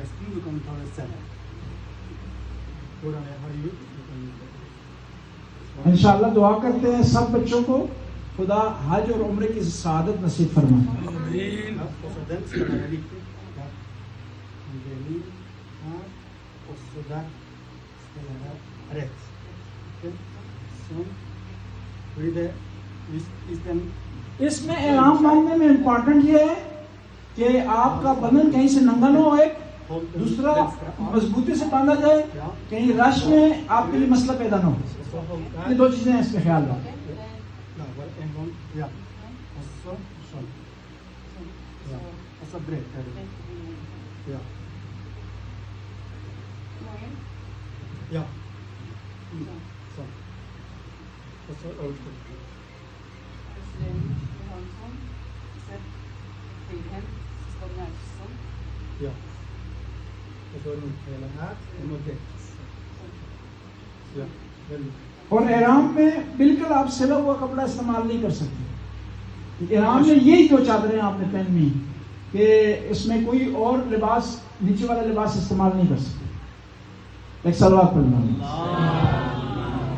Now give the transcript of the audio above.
resting, you can tolerate 7. Quran for you, you can. इंशाअल्लाह दुआ करते हैं सब बच्चों को खुदा हज और उम्रे की सआदत नसीब फरमाए। Amen. Also then, similarly, also that red. Okay. So, read the is then. इसमें इनाम मांगने में इम्पोर्टेंट ये है कि आपका बदन कहीं से नंगा न हो, एक दूसरा मजबूती से बांधा जाए, कहीं रश में आपके लिए मसला पैदा न हो। ये दो चीजें इसमें ख्याल रखें। और एहराम में बिल्कुल आप सिला हुआ कपड़ा इस्तेमाल नहीं कर सकते। एहराम में यही दो चादरें आपने पहननी कि इसमें कोई और लिबास, नीचे वाला लिबास इस्तेमाल नहीं कर सकते। एक सलवात पढ़ना।